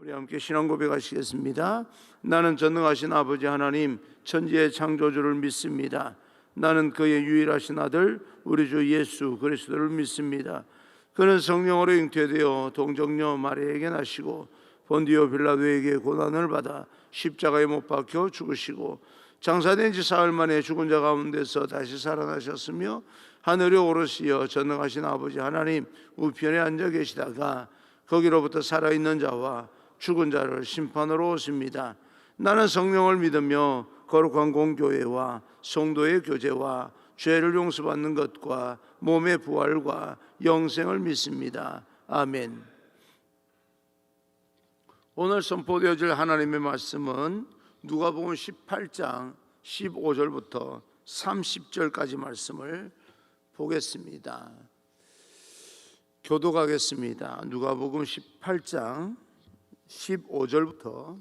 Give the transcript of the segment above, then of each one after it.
우리 함께 신앙 고백하시겠습니다. 나는 전능하신 아버지 하나님 천지의 창조주를 믿습니다. 나는 그의 유일하신 아들 우리 주 예수 그리스도를 믿습니다. 그는 성령으로 잉태되어 동정녀 마리아에게 나시고 본디오 빌라도에게 고난을 받아 십자가에 못 박혀 죽으시고 장사된 지 사흘 만에 죽은 자 가운데서 다시 살아나셨으며 하늘에 오르시어 전능하신 아버지 하나님 우편에 앉아 계시다가 거기로부터 살아있는 자와 죽은 자를 심판으로 오십니다. 나는 성령을 믿으며 거룩한 공교회와 성도의 교제와 죄를 용서받는 것과 몸의 부활과 영생을 믿습니다. 아멘. 오늘 선포되어질 하나님의 말씀은 누가복음 18장 15절부터 30절까지 말씀을 보겠습니다. 교독하겠습니다. 누가복음 18장 15절부터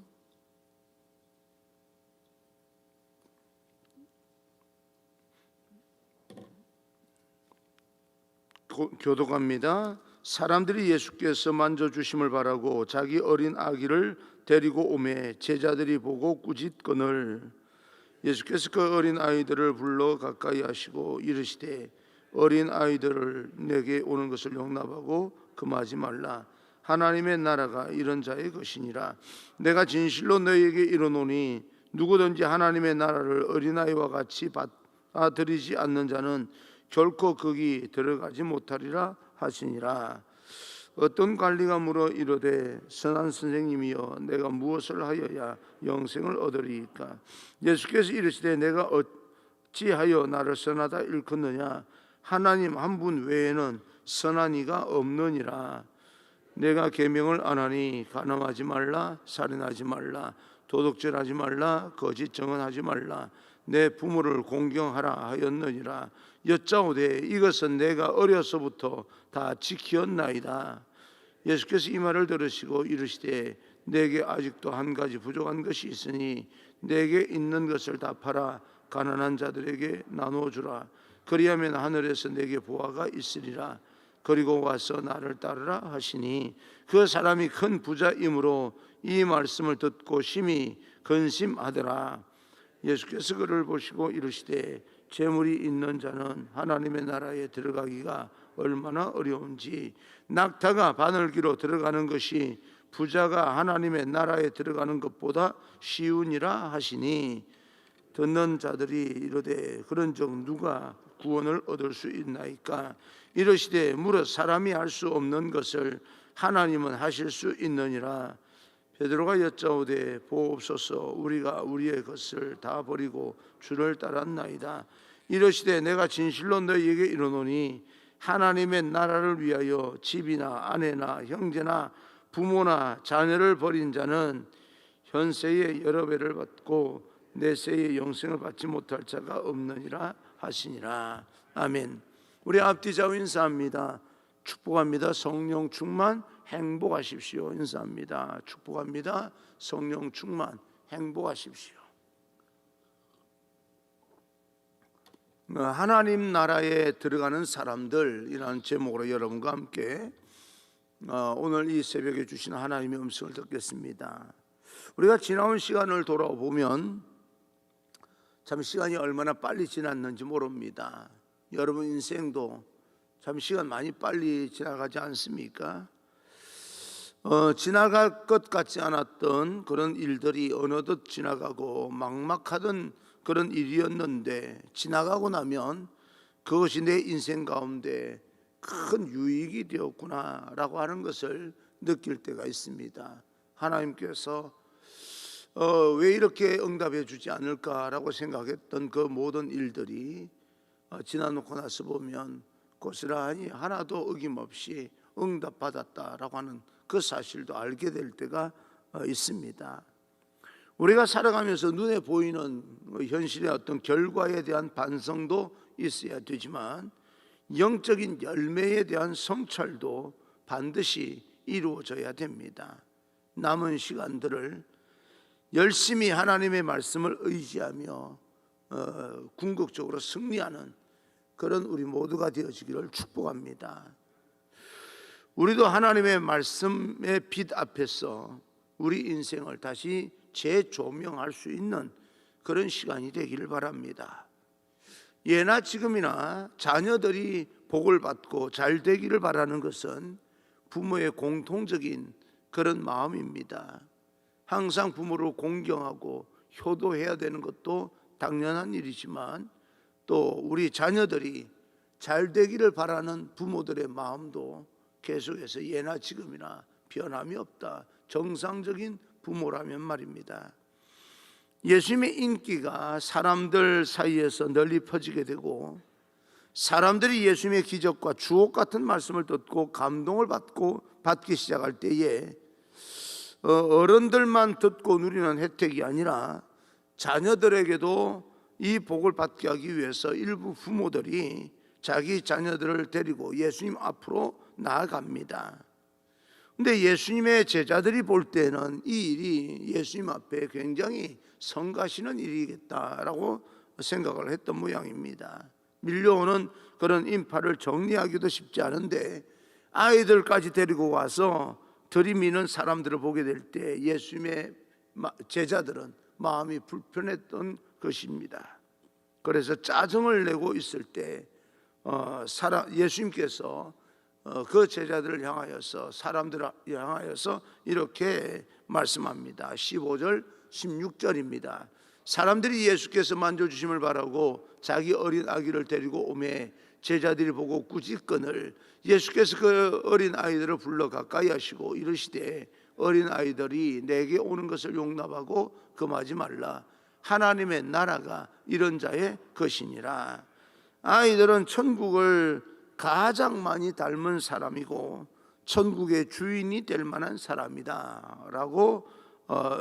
교독합니다. 사람들이 예수께서 만져주심을 바라고 자기 어린 아기를 데리고 오매 제자들이 보고 꾸짖거늘 예수께서 그 어린 아이들을 불러 가까이 하시고 이르시되 어린 아이들을 내게 오는 것을 용납하고 금하지 말라. 하나님의 나라가 이런 자의 것이니라. 내가 진실로 너희에게 이르노니 누구든지 하나님의 나라를 어린아이와 같이 받아들이지 않는 자는 결코 거기 들어가지 못하리라 하시니라. 어떤 관리가 물어 이르되 선한 선생님이여 내가 무엇을 하여야 영생을 얻으리이까? 예수께서 이르시되 내가 어찌하여 나를 선하다 일컫느냐? 하나님 한 분 외에는 선한 이가 없느니라. 내가 계명을 안 하니 간음하지 말라, 살인하지 말라, 도둑질하지 말라, 거짓 증언하지 말라, 내 부모를 공경하라 하였느니라. 여짜오되 이것은 내가 어려서부터 다 지켰나이다. 예수께서 이 말을 들으시고 이르시되 내게 아직도 한 가지 부족한 것이 있으니 내게 있는 것을 다 팔아 가난한 자들에게 나눠주라. 그리하면 하늘에서 내게 보화가 있으리라. 그리고 와서 나를 따르라 하시니 그 사람이 큰 부자이므로 이 말씀을 듣고 심히 근심하더라. 예수께서 그를 보시고 이르시되 재물이 있는 자는 하나님의 나라에 들어가기가 얼마나 어려운지 낙타가 바늘기로 들어가는 것이 부자가 하나님의 나라에 들어가는 것보다 쉬우니라 하시니 듣는 자들이 이르되 그런즉 누가 구원을 얻을 수 있나이까? 이르시되 무릇 사람이 할 수 없는 것을 하나님은 하실 수 있느니라. 베드로가 여짜오되 보옵소서 우리가 우리의 것을 다 버리고 주를 따랐나이다. 이르시되 내가 진실로 너희에게 이르노니 하나님의 나라를 위하여 집이나 아내나 형제나 부모나 자녀를 버린 자는 현세에 여러 배를 받고 내세에 영생을 받지 못할 자가 없느니라 하시니라. 아멘. 우리 앞뒤좌우 인사합니다. 축복합니다. 성령 충만 행복하십시오. 인사합니다. 축복합니다. 성령 충만 행복하십시오. 하나님 나라에 들어가는 사람들이라는 제목으로 여러분과 함께 오늘 이 새벽에 주신 하나님의 음성을 듣겠습니다. 우리가 지나온 시간을 돌아보면 참 시간이 얼마나 빨리 지났는지 모릅니다. 여러분 인생도 참 시간 많이 빨리 지나가지 않습니까? 지나갈 것 같지 않았던 그런 일들이 어느덧 지나가고 막막하던 그런 일이었는데 지나가고 나면 그것이 내 인생 가운데 큰 유익이 되었구나라고 하는 것을 느낄 때가 있습니다. 하나님께서 왜 이렇게 응답해 주지 않을까라고 생각했던 그 모든 일들이 지나놓고 나서 보면 고스란히 하나도 어김없이 응답받았다라고 하는 그 사실도 알게 될 때가 있습니다. 우리가 살아가면서 눈에 보이는 현실의 어떤 결과에 대한 반성도 있어야 되지만 영적인 열매에 대한 성찰도 반드시 이루어져야 됩니다. 남은 시간들을 열심히 하나님의 말씀을 의지하며 궁극적으로 승리하는 그런 우리 모두가 되어지기를 축복합니다. 우리도 하나님의 말씀의 빛 앞에서 우리 인생을 다시 재조명할 수 있는 그런 시간이 되기를 바랍니다. 예나 지금이나 자녀들이 복을 받고 잘 되기를 바라는 것은 부모의 공통적인 그런 마음입니다. 항상 부모를 공경하고 효도해야 되는 것도 당연한 일이지만 또 우리 자녀들이 잘 되기를 바라는 부모들의 마음도 계속해서 예나 지금이나 변함이 없다. 정상적인 부모라면 말입니다. 예수님의 인기가 사람들 사이에서 널리 퍼지게 되고 사람들이 예수님의 기적과 주옥 같은 말씀을 듣고 감동을 받기 시작할 때에 어른들만 듣고 누리는 혜택이 아니라 자녀들에게도 이 복을 받게 하기 위해서 일부 부모들이 자기 자녀들을 데리고 예수님 앞으로 나아갑니다. 근데 예수님의 제자들이 볼 때는 이 일이 예수님 앞에 굉장히 성가시는 일이겠다라고 생각을 했던 모양입니다. 밀려오는 그런 인파를 정리하기도 쉽지 않은데 아이들까지 데리고 와서 들이미는 사람들을 보게 될 때 예수님의 제자들은 마음이 불편했던 것입니다. 그래서 짜증을 내고 있을 때 예수님께서 그 제자들을 향하여서 사람들을 향하여서 이렇게 말씀합니다. 15절 16절입니다. 사람들이 예수께서 만져주심을 바라고 자기 어린 아기를 데리고 오매 제자들이 보고 꾸짖거늘 예수께서 그 어린 아이들을 불러 가까이 하시고 이르시되 어린 아이들이 내게 오는 것을 용납하고 금하지 말라. 하나님의 나라가 이런 자의 것이니라. 아이들은 천국을 가장 많이 닮은 사람이고 천국의 주인이 될 만한 사람이다 라고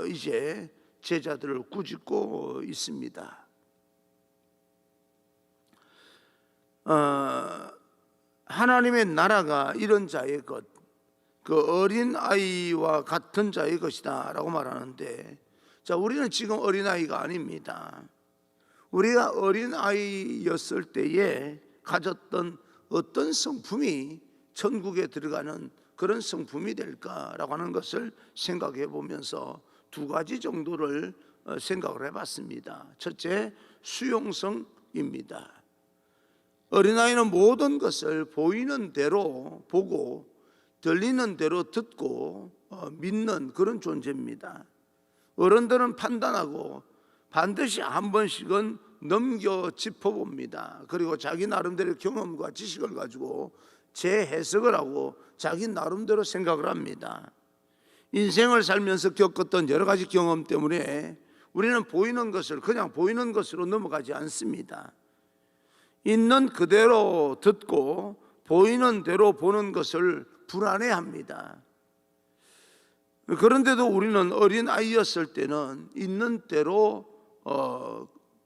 이제 제자들을 꾸짖고 있습니다. 하나님의 나라가 이런 자의 것, 그 어린 아이와 같은 자의 것이다 라고 말하는데, 자, 우리는 지금 어린 아이가 아닙니다. 우리가 어린 아이였을 때에 가졌던 어떤 성품이 천국에 들어가는 그런 성품이 될까라고 하는 것을 생각해 보면서 두 가지 정도를 생각을 해봤습니다. 첫째, 수용성입니다. 어린아이는 모든 것을 보이는 대로 보고 들리는 대로 듣고 믿는 그런 존재입니다. 어른들은 판단하고 반드시 한 번씩은 넘겨 짚어봅니다. 그리고 자기 나름대로 경험과 지식을 가지고 재해석을 하고 자기 나름대로 생각을 합니다. 인생을 살면서 겪었던 여러 가지 경험 때문에 우리는 보이는 것을 그냥 보이는 것으로 넘어가지 않습니다. 있는 그대로 듣고 보이는 대로 보는 것을 불안해합니다. 그런데도 우리는 어린 아이였을 때는 있는 대로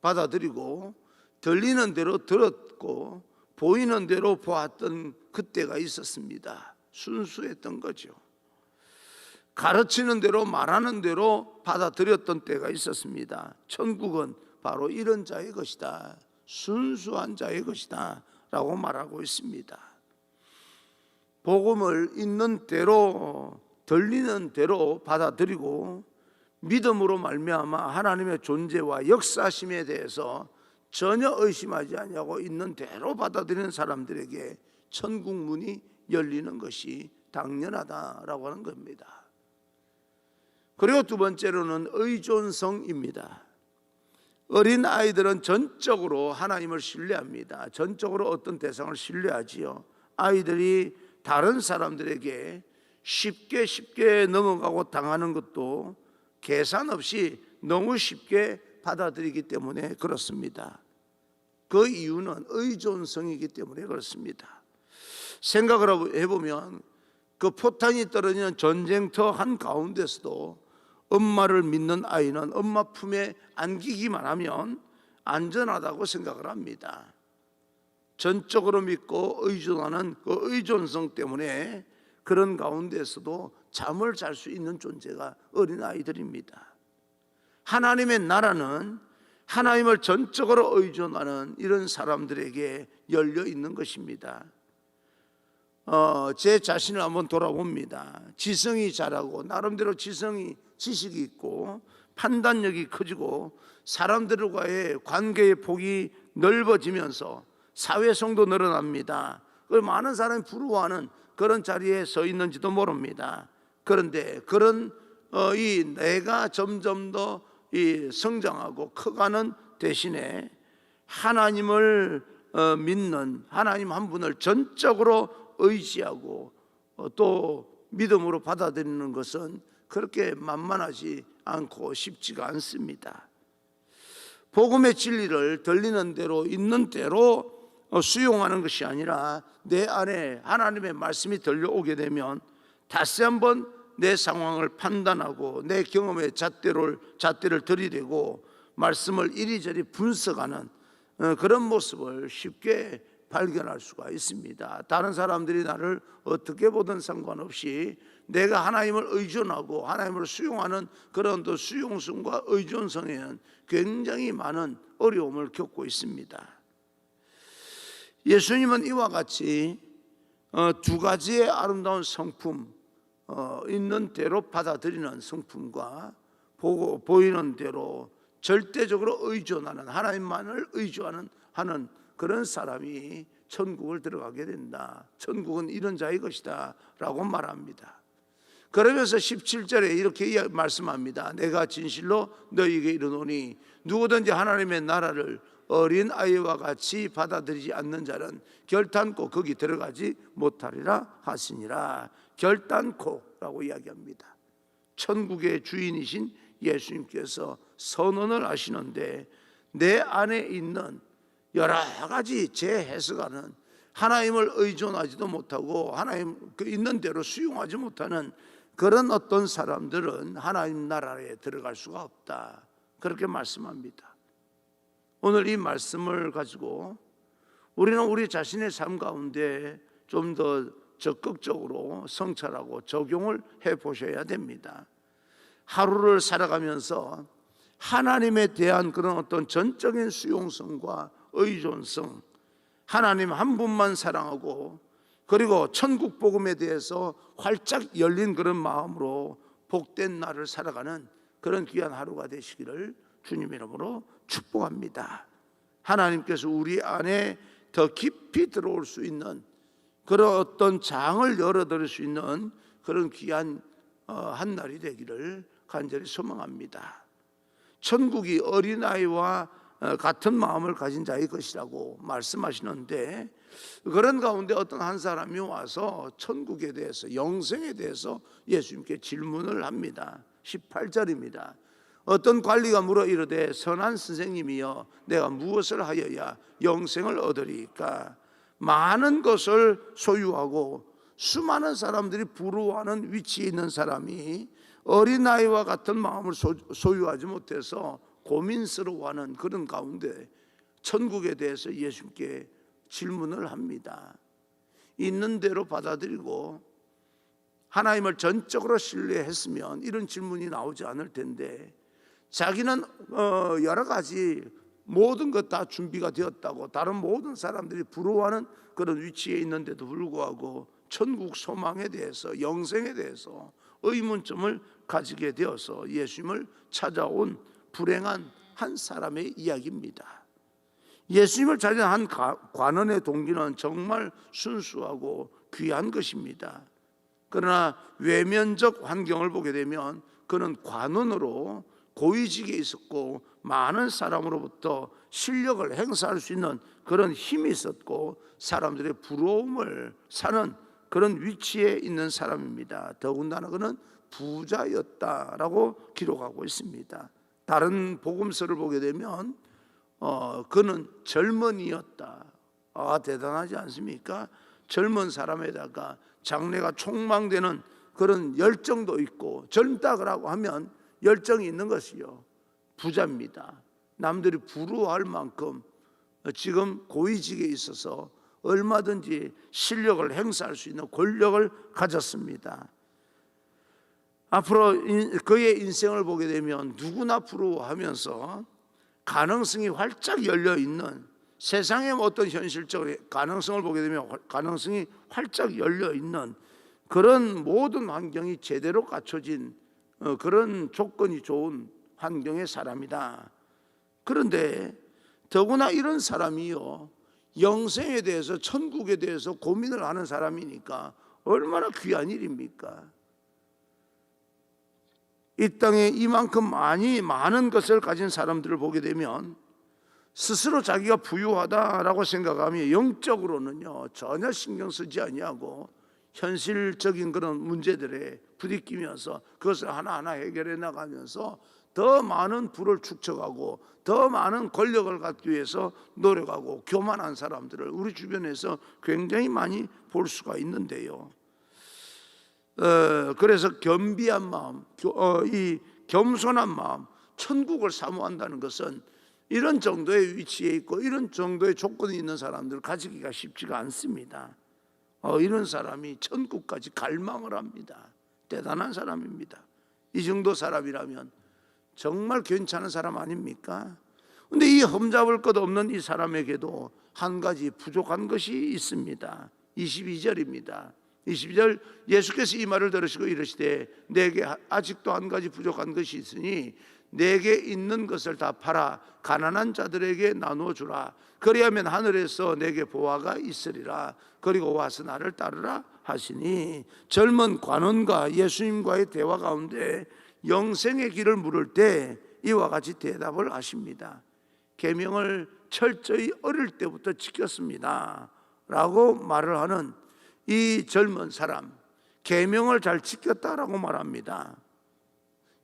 받아들이고 들리는 대로 들었고 보이는 대로 보았던 그때가 있었습니다. 순수했던 거죠. 가르치는 대로 말하는 대로 받아들였던 때가 있었습니다. 천국은 바로 이런 자의 것이다. 순수한 자의 것이다 라고 말하고 있습니다. 복음을 있는 대로 들리는 대로 받아들이고 믿음으로 말미암아 하나님의 존재와 역사심에 대해서 전혀 의심하지 아니하고 있는 대로 받아들이는 사람들에게 천국 문이 열리는 것이 당연하다라고 하는 겁니다. 그리고 두 번째로는 의존성입니다. 어린 아이들은 전적으로 하나님을 신뢰합니다. 전적으로 어떤 대상을 신뢰하지요. 아이들이 다른 사람들에게 쉽게 넘어가고 당하는 것도 계산 없이 너무 쉽게 받아들이기 때문에 그렇습니다. 그 이유는 의존성이기 때문에 그렇습니다. 생각을 해보면 그 포탄이 떨어지는 전쟁터 한가운데서도 엄마를 믿는 아이는 엄마 품에 안기기만 하면 안전하다고 생각을 합니다. 전적으로 믿고 의존하는 그 의존성 때문에 그런 가운데서도 잠을 잘 수 있는 존재가 어린아이들입니다. 하나님의 나라는 하나님을 전적으로 의존하는 이런 사람들에게 열려 있는 것입니다. 제 자신을 한번 돌아봅니다. 지성이 자라고 나름대로 지식이 있고 판단력이 커지고 사람들과의 관계의 폭이 넓어지면서 사회성도 늘어납니다. 많은 사람이 부러워하는 그런 자리에 서 있는지도 모릅니다. 그런데 그런 이 내가 점점 더 성장하고 커가는 대신에 하나님을 믿는 하나님 한 분을 전적으로 의지하고 또 믿음으로 받아들이는 것은 그렇게 만만하지 않고 쉽지가 않습니다. 복음의 진리를 들리는 대로 있는 대로 수용하는 것이 아니라 내 안에 하나님의 말씀이 들려오게 되면 다시 한번 내 상황을 판단하고 내 경험의 잣대를 들이대고 말씀을 이리저리 분석하는 그런 모습을 쉽게 발견할 수가 있습니다. 다른 사람들이 나를 어떻게 보든 상관없이 내가 하나님을 의존하고 하나님을 수용하는 그런 또 수용성과 의존성에는 굉장히 많은 어려움을 겪고 있습니다. 예수님은 이와 같이 두 가지의 아름다운 성품, 있는 대로 받아들이는 성품과 보이는 대로 절대적으로 의존하는 하나님만을 의존하는 그런 사람이 천국을 들어가게 된다. 천국은 이런 자의 것이다 라고 말합니다. 그러면서 17절에 이렇게 말씀합니다. 내가 진실로 너희에게 이르노니 누구든지 하나님의 나라를 어린 아이와 같이 받아들이지 않는 자는 결단코 거기 들어가지 못하리라 하시니라. 결단코라고 이야기합니다. 천국의 주인이신 예수님께서 선언을 하시는데 내 안에 있는 여러 가지 제 해석하는 하나님을 의존하지도 못하고 하나님 있는 대로 수용하지 못하는 그런 어떤 사람들은 하나님 나라에 들어갈 수가 없다. 그렇게 말씀합니다. 오늘 이 말씀을 가지고 우리는 우리 자신의 삶 가운데 좀 더 적극적으로 성찰하고 적용을 해보셔야 됩니다. 하루를 살아가면서 하나님에 대한 그런 어떤 전적인 수용성과 의존성, 하나님 한 분만 사랑하고 그리고 천국 복음에 대해서 활짝 열린 그런 마음으로 복된 날을 살아가는 그런 귀한 하루가 되시기를 주님 이름으로 축복합니다. 하나님께서 우리 안에 더 깊이 들어올 수 있는 그런 어떤 장을 열어드릴 수 있는 그런 귀한 한 날이 되기를 간절히 소망합니다. 천국이 어린아이와 같은 마음을 가진 자의 것이라고 말씀하시는데 그런 가운데 어떤 한 사람이 와서 천국에 대해서 영생에 대해서 예수님께 질문을 합니다. 18절입니다. 어떤 관리가 물어 이르되 선한 선생님이여 내가 무엇을 하여야 영생을 얻으리까? 많은 것을 소유하고 수많은 사람들이 부러워하는 위치에 있는 사람이 어린아이와 같은 마음을 소유하지 못해서 고민스러워하는 그런 가운데 천국에 대해서 예수님께 질문을 합니다. 있는 대로 받아들이고 하나님을 전적으로 신뢰했으면 이런 질문이 나오지 않을 텐데 자기는 여러 가지 모든 것 다 준비가 되었다고 다른 모든 사람들이 부러워하는 그런 위치에 있는데도 불구하고 천국 소망에 대해서 영생에 대해서 의문점을 가지게 되어서 예수님을 찾아온 불행한 한 사람의 이야기입니다. 예수님을 찾은 한 관원의 동기는 정말 순수하고 귀한 것입니다. 그러나 외면적 환경을 보게 되면 그는 관원으로 고위직에 있었고 많은 사람으로부터 실력을 행사할 수 있는 그런 힘이 있었고 사람들의 부러움을 사는 그런 위치에 있는 사람입니다. 더군다나 그는 부자였다라고 기록하고 있습니다. 다른 복음서를 보게 되면 그는 젊은이였다. 대단하지 않습니까? 젊은 사람에다가 장래가 촉망되는 그런 열정도 있고 젊다고 하면 열정이 있는 것이요 부자입니다. 남들이 부러워할 만큼 지금 고위직에 있어서 얼마든지 실력을 행사할 수 있는 권력을 가졌습니다. 앞으로 그의 인생을 보게 되면 누구나 부러워하면서 가능성이 활짝 열려있는 세상의 어떤 현실적인 가능성을 보게 되면 가능성이 활짝 열려 있는 그런 모든 환경이 제대로 갖춰진 그런 조건이 좋은 환경의 사람이다. 그런데 더구나 이런 사람이요, 영생에 대해서, 천국에 대해서 고민을 하는 사람이니까 얼마나 귀한 일입니까? 이 땅에 이만큼 많은 것을 가진 사람들을 보게 되면 스스로 자기가 부유하다라고 생각하면 영적으로는요 전혀 신경 쓰지 아니하고 현실적인 그런 문제들에 부딪히면서 그것을 하나하나 해결해 나가면서 더 많은 부를 축적하고 더 많은 권력을 갖기 위해서 노력하고 교만한 사람들을 우리 주변에서 굉장히 많이 볼 수가 있는데요. 그래서 겸비한 마음, 이 겸손한 마음, 천국을 사모한다는 것은 이런 정도의 위치에 있고 이런 정도의 조건이 있는 사람들을 가지기가 쉽지가 않습니다. 이런 사람이 천국까지 갈망을 합니다. 대단한 사람입니다. 이 정도 사람이라면 정말 괜찮은 사람 아닙니까? 그런데 이 흠잡을 것 없는 이 사람에게도 한 가지 부족한 것이 있습니다. 22절입니다. 22절, 예수께서 이 말을 들으시고 이르시되 내게 아직도 한 가지 부족한 것이 있으니 내게 있는 것을 다 팔아 가난한 자들에게 나누어 주라. 그리하면 하늘에서 내게 보화가 있으리라. 그리고 와서 나를 따르라 하시니, 젊은 관원과 예수님과의 대화 가운데 영생의 길을 물을 때 이와 같이 대답을 하십니다. 계명을 철저히 어릴 때부터 지켰습니다 라고 말을 하는 이 젊은 사람, 계명을 잘 지켰다라고 말합니다.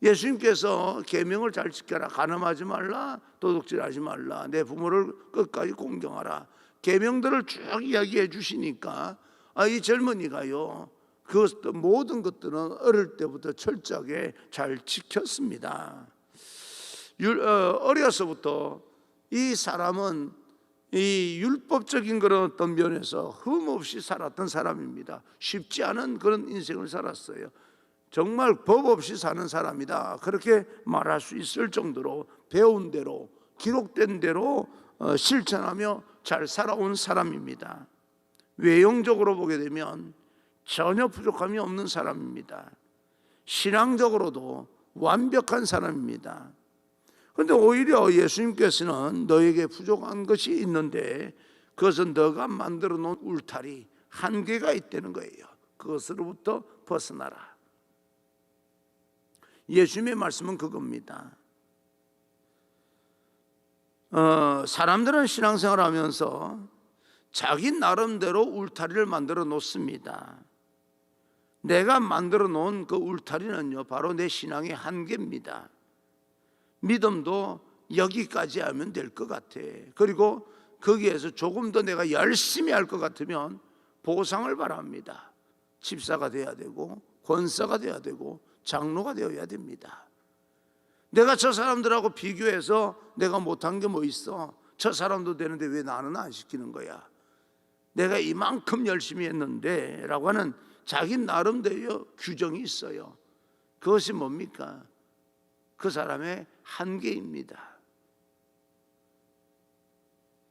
예수님께서 계명을 잘 지켜라, 간음하지 말라, 도둑질하지 말라, 내 부모를 끝까지 공경하라, 계명들을 쭉 이야기해 주시니까 이 젊은이가요 그 모든 것들은 어릴 때부터 철저하게 잘 지켰습니다. 어려서부터 이 사람은 이 율법적인 그런 어떤 면에서 흠없이 살았던 사람입니다. 쉽지 않은 그런 인생을 살았어요. 정말 법 없이 사는 사람이다, 그렇게 말할 수 있을 정도로 배운 대로 기록된 대로 실천하며 잘 살아온 사람입니다. 외형적으로 보게 되면 전혀 부족함이 없는 사람입니다. 신앙적으로도 완벽한 사람입니다. 그런데 오히려 예수님께서는 너에게 부족한 것이 있는데 그것은 너가 만들어 놓은 울타리, 한계가 있다는 거예요. 그것으로부터 벗어나라. 예수님의 말씀은 그겁니다. 사람들은 신앙생활을 하면서 자기 나름대로 울타리를 만들어 놓습니다. 내가 만들어 놓은 그 울타리는요 바로 내 신앙의 한계입니다. 믿음도 여기까지 하면 될 것 같아. 그리고 거기에서 조금 더 내가 열심히 할 것 같으면 보상을 바랍니다. 집사가 돼야 되고 권사가 돼야 되고 장로가 되어야 됩니다. 내가 저 사람들하고 비교해서 내가 못한 게 뭐 있어? 저 사람도 되는데 왜 나는 안 시키는 거야? 내가 이만큼 열심히 했는데 라고 하는 자기 나름대로 규정이 있어요. 그것이 뭡니까? 그 사람의 한계입니다.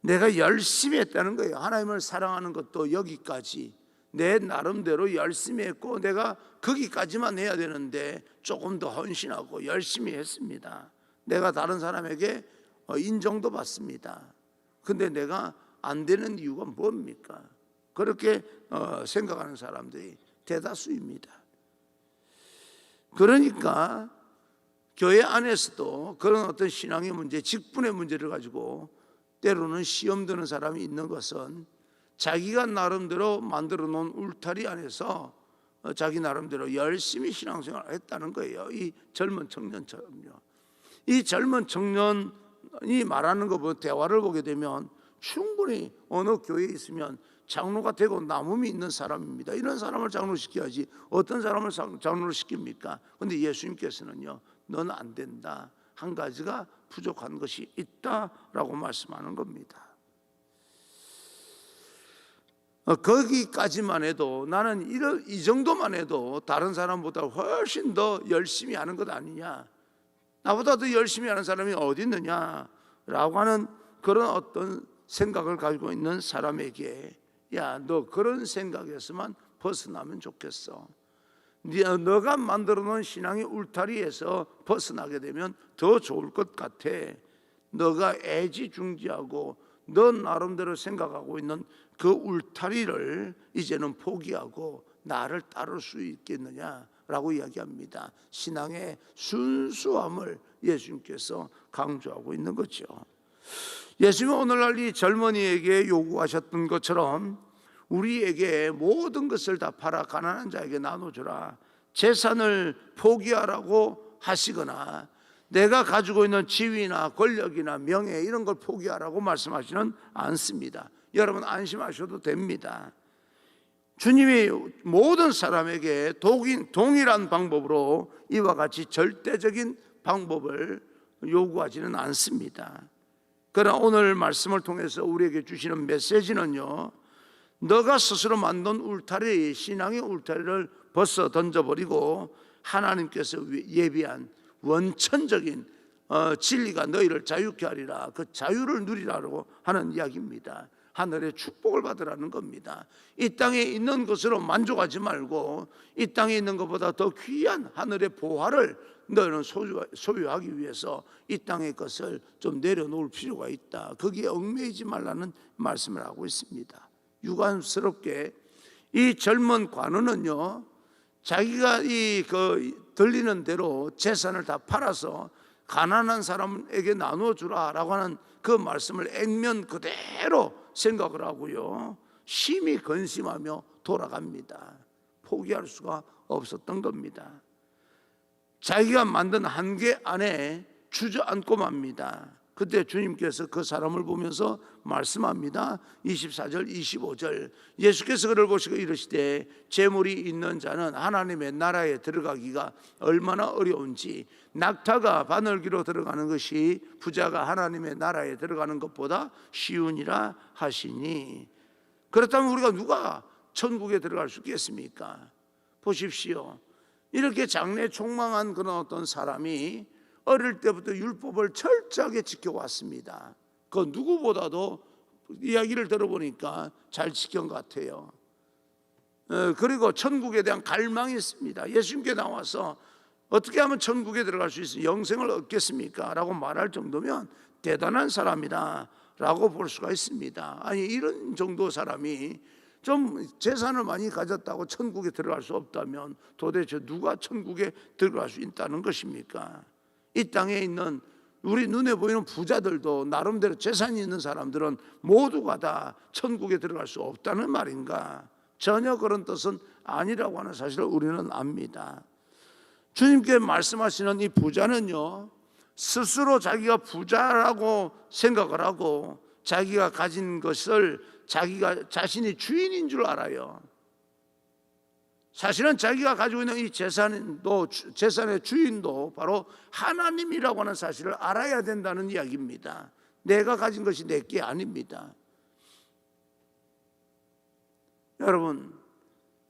내가 열심히 했다는 거예요. 하나님을 사랑하는 것도 여기까지 내 나름대로 열심히 했고 내가 거기까지만 해야 되는데 조금 더 헌신하고 열심히 했습니다. 내가 다른 사람에게 인정도 받습니다. 근데 내가 안 되는 이유가 뭡니까? 그렇게 생각하는 사람들이 대다수입니다. 그러니까 교회 안에서도 그런 어떤 신앙의 문제, 직분의 문제를 가지고 때로는 시험 드는 사람이 있는 것은 자기가 나름대로 만들어 놓은 울타리 안에서 자기 나름대로 열심히 신앙생활을 했다는 거예요. 이 젊은 청년처럼요. 이 젊은 청년이 말하는 거 보고 대화를 보게 되면 충분히 어느 교회에 있으면 장로가 되고 남음이 있는 사람입니다. 이런 사람을 장로시켜야지 어떤 사람을 장로를 시킵니까? 그런데 예수님께서는요, 넌 안 된다. 한 가지가 부족한 것이 있다라고 말씀하는 겁니다. 거기까지만 해도 나는 이 정도만 해도 다른 사람보다 훨씬 더 열심히 하는 것 아니냐, 나보다 더 열심히 하는 사람이 어디 있느냐라고 하는 그런 어떤 생각을 가지고 있는 사람에게 야, 너 그런 생각에서만 벗어나면 좋겠어. 너가 만들어 놓은 신앙의 울타리에서 벗어나게 되면 더 좋을 것 같아. 너가 애지중지하고 너 나름대로 생각하고 있는 그 울타리를 이제는 포기하고 나를 따를 수 있겠느냐라고 이야기합니다. 신앙의 순수함을 예수님께서 강조하고 있는 거죠. 예수님은 오늘날 이 젊은이에게 요구하셨던 것처럼 우리에게 모든 것을 다 팔아 가난한 자에게 나눠주라, 재산을 포기하라고 하시거나 내가 가지고 있는 지위나 권력이나 명예 이런 걸 포기하라고 말씀하시는 않습니다. 여러분 안심하셔도 됩니다. 주님이 모든 사람에게 동일한 방법으로 이와 같이 절대적인 방법을 요구하지는 않습니다. 그러나 오늘 말씀을 통해서 우리에게 주시는 메시지는요, 너가 스스로 만든 울타리, 신앙의 울타리를 벗어 던져버리고 하나님께서 예비한 원천적인 진리가 너희를 자유케 하리라, 그 자유를 누리라고 하는 이야기입니다. 하늘의 축복을 받으라는 겁니다. 이 땅에 있는 것으로 만족하지 말고 이 땅에 있는 것보다 더 귀한 하늘의 보화를 너희는 소유하기 위해서 이 땅의 것을 좀 내려놓을 필요가 있다. 거기에 얽매이지 말라는 말씀을 하고 있습니다. 유감스럽게 이 젊은 관원은요, 자기가 들리는 대로 재산을 다 팔아서 가난한 사람에게 나눠주라라고 하는 그 말씀을 액면 그대로 생각을 하고요, 심히 근심하며 돌아갑니다. 포기할 수가 없었던 겁니다. 자기가 만든 한계 안에 주저앉고 맙니다. 그때 주님께서 그 사람을 보면서 말씀합니다. 24절 25절 예수께서 그를 보시고 이르시되 재물이 있는 자는 하나님의 나라에 들어가기가 얼마나 어려운지 낙타가 바늘기로 들어가는 것이 부자가 하나님의 나라에 들어가는 것보다 쉬우니라 하시니. 그렇다면 우리가 누가 천국에 들어갈 수 있겠습니까? 보십시오. 이렇게 장래 총망한 그런 어떤 사람이 어릴 때부터 율법을 철저하게 지켜왔습니다. 그 누구보다도 이야기를 들어보니까 잘 지킨 것 같아요. 그리고 천국에 대한 갈망이 있습니다. 예수님께 나와서 어떻게 하면 천국에 들어갈 수 있어요? 영생을 얻겠습니까? 라고 말할 정도면 대단한 사람이다 라고 볼 수가 있습니다. 아니, 이런 정도 사람이 좀 재산을 많이 가졌다고 천국에 들어갈 수 없다면 도대체 누가 천국에 들어갈 수 있다는 것입니까? 이 땅에 있는 우리 눈에 보이는 부자들도 나름대로 재산이 있는 사람들은 모두가 다 천국에 들어갈 수 없다는 말인가? 전혀 그런 뜻은 아니라고 하는 사실을 우리는 압니다. 주님께 말씀하시는 이 부자는요, 스스로 자기가 부자라고 생각을 하고 자기가 가진 것을 자기가 자신이 주인인 줄 알아요. 사실은 자기가 가지고 있는 이 재산의 주인도 바로 하나님이라고 하는 사실을 알아야 된다는 이야기입니다. 내가 가진 것이 내 게 아닙니다. 여러분,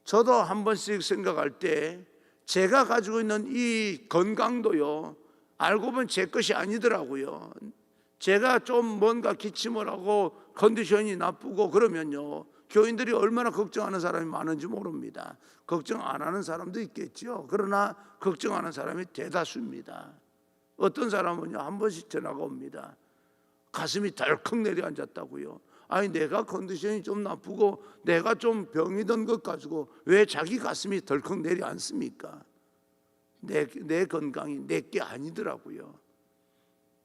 저도 한 번씩 생각할 때 제가 가지고 있는 이 건강도요, 알고 보면 제 것이 아니더라고요. 제가 좀 뭔가 기침을 하고 컨디션이 나쁘고 그러면요, 교인들이 얼마나 걱정하는 사람이 많은지 모릅니다. 걱정 안 하는 사람도 있겠죠. 그러나 걱정하는 사람이 대다수입니다. 어떤 사람은요, 한 번씩 전화가 옵니다. 가슴이 덜컥 내려앉았다고요. 아니, 내가 컨디션이 좀 나쁘고 내가 좀 병이던 것 가지고 왜 자기 가슴이 덜컥 내려앉습니까? 내 건강이 내 게 아니더라고요.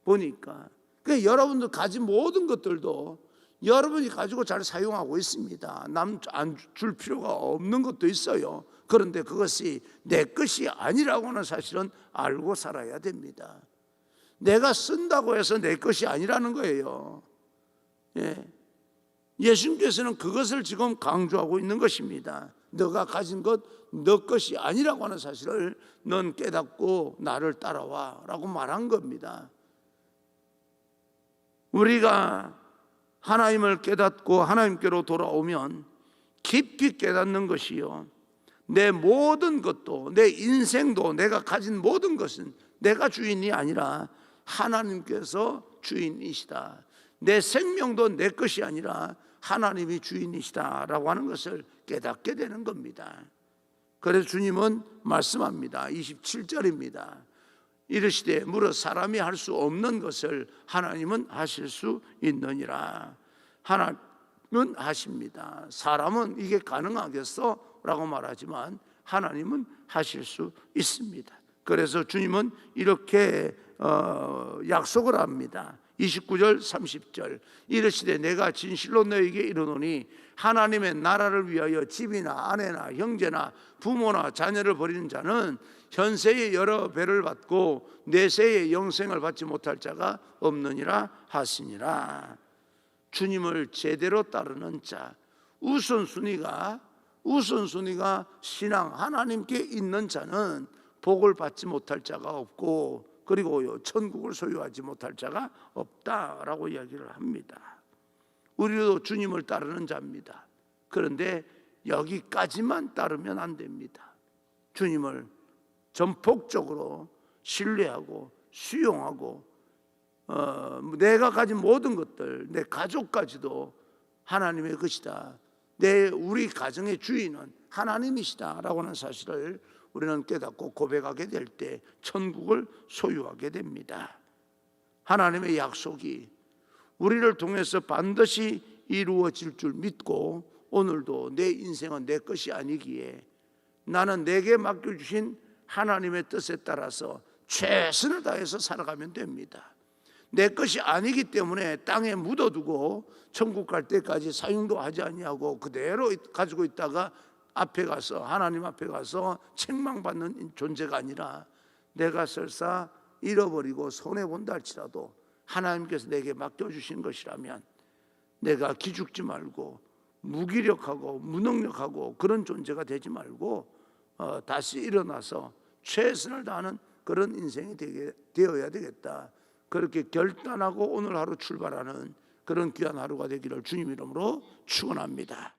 보니까 여러분들 가진 모든 것들도 여러분이 가지고 잘 사용하고 있습니다. 남 안 줄 필요가 없는 것도 있어요. 그런데 그것이 내 것이 아니라고 하는 사실은 알고 살아야 됩니다. 내가 쓴다고 해서 내 것이 아니라는 거예요. 예수님께서는 그것을 지금 강조하고 있는 것입니다. 너가 가진 것 너 것이 아니라고 하는 사실을 넌 깨닫고 나를 따라와 라고 말한 겁니다. 우리가 하나님을 깨닫고 하나님께로 돌아오면 깊이 깨닫는 것이요, 내 모든 것도, 내 인생도, 내가 가진 모든 것은 내가 주인이 아니라 하나님께서 주인이시다. 내 생명도 내 것이 아니라 하나님이 주인이시다라고 하는 것을 깨닫게 되는 겁니다. 그래서 주님은 말씀합니다. 27절입니다. 이르시되 무릇 사람이 할 수 없는 것을 하나님은 하실 수 있느니라. 하나님은 하십니다. 사람은 이게 가능하겠어? 라고 말하지만 하나님은 하실 수 있습니다. 그래서 주님은 이렇게 약속을 합니다. 29절 30절 이르시되 내가 진실로 너에게 이르노니 하나님의 나라를 위하여 집이나 아내나 형제나 부모나 자녀를 버리는 자는 현세의 여러 배를 받고 내세의 영생을 받지 못할 자가 없느니라 하시니라. 주님을 제대로 따르는 자, 우선순위가 신앙 하나님께 있는 자는 복을 받지 못할 자가 없고 그리고 천국을 소유하지 못할 자가 없다라고 이야기를 합니다. 우리도 주님을 따르는 자입니다. 그런데 여기까지만 따르면 안 됩니다. 주님을 전폭적으로 신뢰하고 수용하고 내가 가진 모든 것들, 내 가족까지도 하나님의 것이다. 우리 가정의 주인은 하나님이시다라고 하는 사실을 우리는 깨닫고 고백하게 될 때 천국을 소유하게 됩니다. 하나님의 약속이 우리를 통해서 반드시 이루어질 줄 믿고 오늘도 내 인생은 내 것이 아니기에 나는 내게 맡겨주신 하나님의 뜻에 따라서 최선을 다해서 살아가면 됩니다. 내 것이 아니기 때문에 땅에 묻어두고 천국 갈 때까지 사용도 하지 아니하고 그대로 가지고 있다가 앞에 가서 하나님 앞에 가서 책망받는 존재가 아니라 내가 설사 잃어버리고 손해본다 할지라도 하나님께서 내게 맡겨주신 것이라면 내가 기죽지 말고 무기력하고 무능력하고 그런 존재가 되지 말고 다시 일어나서 최선을 다하는 그런 인생이 되어야 되겠다. 그렇게 결단하고 오늘 하루 출발하는 그런 귀한 하루가 되기를 주님 이름으로 축원합니다.